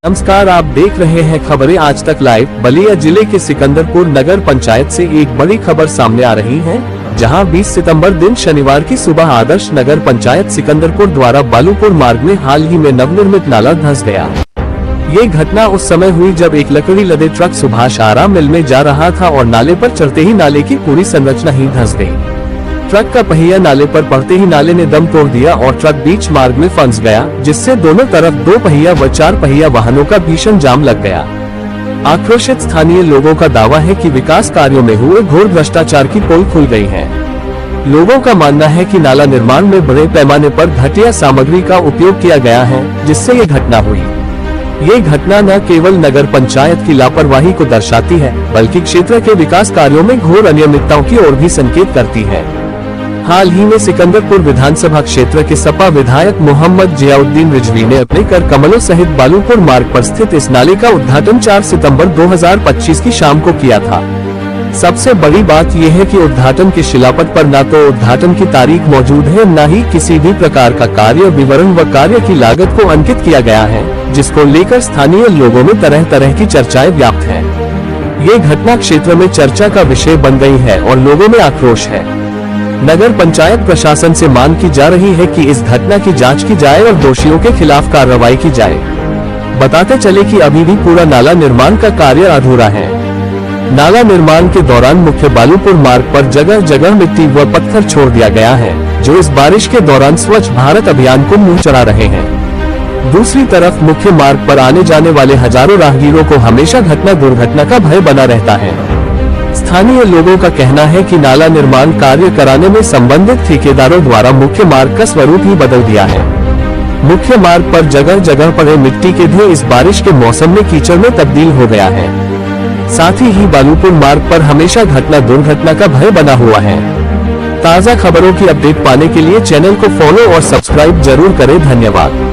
नमस्कार, आप देख रहे हैं खबरें आज तक लाइव। बलिया जिले के सिकंदरपुर नगर पंचायत से एक बड़ी खबर सामने आ रही है, जहां 20 सितंबर दिन शनिवार की सुबह आदर्श नगर पंचायत सिकंदरपुर द्वारा बालूपुर मार्ग में हाल ही में नवनिर्मित नाला धंस गया। ये घटना उस समय हुई जब एक लकड़ी लदे ट्रक सुभाष आरा मिल में जा रहा था और नाले पर चढ़ते ही नाले की पूरी संरचना ही धंस गई। ट्रक का पहिया नाले पर पड़ते ही नाले ने दम तोड़ दिया और ट्रक बीच मार्ग में फंस गया, जिससे दोनों तरफ 2 पहिया व 4 पहिया वाहनों का भीषण जाम लग गया। आक्रोशित स्थानीय लोगों का दावा है कि विकास कार्यों में हुए घोर भ्रष्टाचार की पोल खुल गई है। लोगों का मानना है कि नाला निर्माण में बड़े पैमाने पर घटिया सामग्री का उपयोग किया गया है, जिससे ये घटना हुई। ये घटना न केवल नगर पंचायत की लापरवाही को दर्शाती है, बल्कि क्षेत्र के विकास कार्यों में घोर अनियमितताओं की ओर भी संकेत करती है। हाल ही में सिकंदरपुर विधानसभा क्षेत्र के सपा विधायक मोहम्मद जियाउद्दीन रिजवी ने अपने कर कमलों सहित बालूपुर मार्ग पर स्थित इस नाले का उद्घाटन 4 सितंबर 2025 की शाम को किया था। सबसे बड़ी बात यह है कि उद्घाटन के शिलापट पर न तो उद्घाटन की तारीख मौजूद है, न ही किसी भी प्रकार का कार्य विवरण व कार्य की लागत को अंकित किया गया है, जिसको लेकर स्थानीय लोगों में तरह तरह की चर्चाएं व्याप्त है। ये घटना क्षेत्र में चर्चा का विषय बन गई है और लोगों में आक्रोश है। नगर पंचायत प्रशासन से मांग की जा रही है कि इस घटना की जांच की जाए और दोषियों के खिलाफ कार्रवाई की जाए। बताते चले कि अभी भी पूरा नाला निर्माण का कार्य अधूरा है। नाला निर्माण के दौरान मुख्य बालूपुर मार्ग पर जगह जगह मिट्टी व पत्थर छोड़ दिया गया है, जो इस बारिश के दौरान स्वच्छ भारत अभियान को मुंह चढ़ा रहे हैं। दूसरी तरफ मुख्य मार्ग पर आने जाने वाले हजारों राहगीरों को हमेशा घटना दुर्घटना का भय बना रहता है। स्थानीय लोगों का कहना है कि नाला निर्माण कार्य कराने में संबंधित ठेकेदारों द्वारा मुख्य मार्ग का स्वरूप ही बदल दिया है। मुख्य मार्ग पर जगह जगह पड़े मिट्टी के ढेर इस बारिश के मौसम में कीचड़ में तब्दील हो गया है। साथ ही बालूपुर मार्ग पर हमेशा घटना दुर्घटना का भय बना हुआ है। ताज़ा खबरों की अपडेट पाने के लिए चैनल को फॉलो और सब्सक्राइब जरूर करें। धन्यवाद।